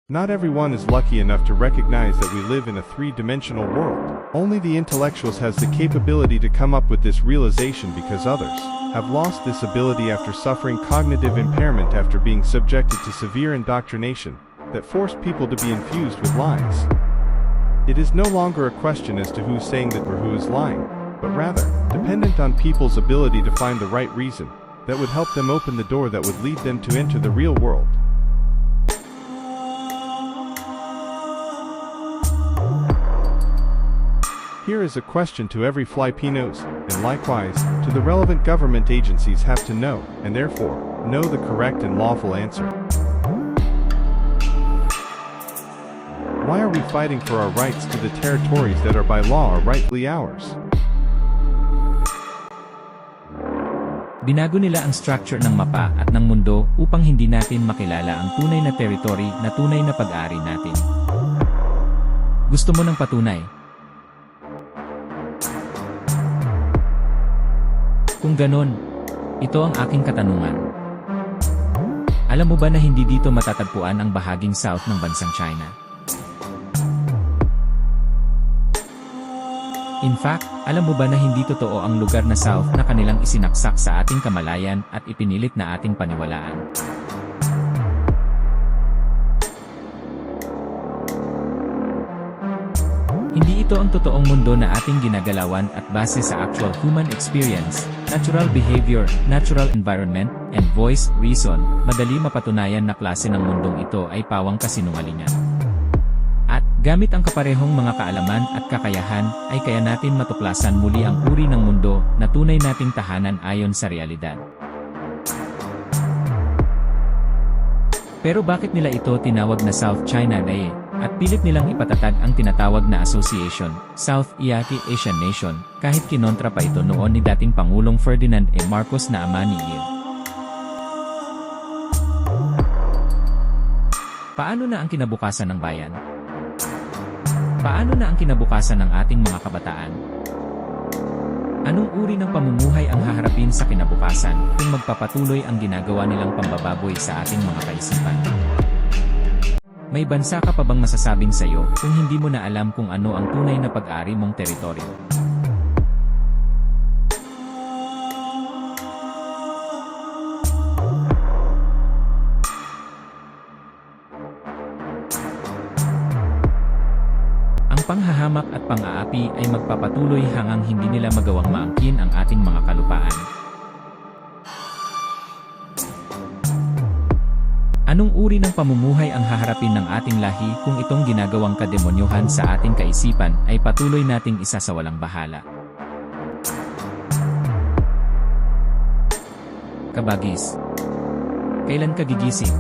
Not everyone is lucky enough to recognize that we live in a three-dimensional world. Only the intellectuals has the capability to come up with this realization because others have lost this ability after suffering cognitive impairment after being subjected to severe indoctrination that forced people to be infused with lies. It is no longer a question as to who's saying that or who is lying, but rather dependent on people's ability to find the right reason that would help them open the door that would lead them to enter the real world. Here is a question to every Filipinos, and likewise, to the relevant government agencies have to know, and therefore, know the correct and lawful answer. Why are we fighting for our rights to the territories that are by law are rightfully ours? Binago nila ang structure ng mapa at ng mundo upang hindi natin makilala ang tunay na territory na tunay na pag-aari natin. Gusto mo ng patunay? Kung ganon, ito ang aking katanungan. Alam mo ba na hindi dito matatagpuan ang bahaging south ng bansang China? In fact, alam mo ba na hindi totoo ang lugar na south na kanilang isinaksak sa ating kamalayan at ipinilit na ating paniwalaan? Hindi ito ang totoong mundo na ating ginagalawan at base sa actual human experience, natural behavior, natural environment, and voice, reason, madali mapatunayan na klase ng mundong ito ay pawang kasinungalingan. At, gamit ang kaparehong mga kaalaman at kakayahan, ay kaya natin matuklasan muli ang uri ng mundo na tunay nating tahanan ayon sa realidad. Pero bakit nila ito tinawag na South China Day? At pilit nilang ipatatag ang tinatawag na Association, South East Asian Nation, kahit kinontra pa ito noon ni dating Pangulong Ferdinand E. Marcos na ama ni Il. Paano na ang kinabukasan ng bayan? Paano na ang kinabukasan ng ating mga kabataan? Anong uri ng pamumuhay ang haharapin sa kinabukasan kung magpapatuloy ang ginagawa nilang pambababoy sa ating mga kaisipan? May bansa ka pa bang masasabing sa'yo kung hindi mo na alam kung ano ang tunay na pag-ari mong teritoryo? Ang panghahamak at pang-aapi ay magpapatuloy hanggang hindi nila magawang maangkin ang ating mga kalupaan. Anong uri ng pamumuhay ang haharapin ng ating lahi kung itong ginagawang kademonyohan sa ating kaisipan ay patuloy nating isasawalang bahala? Kabagis, kailan ka gigising?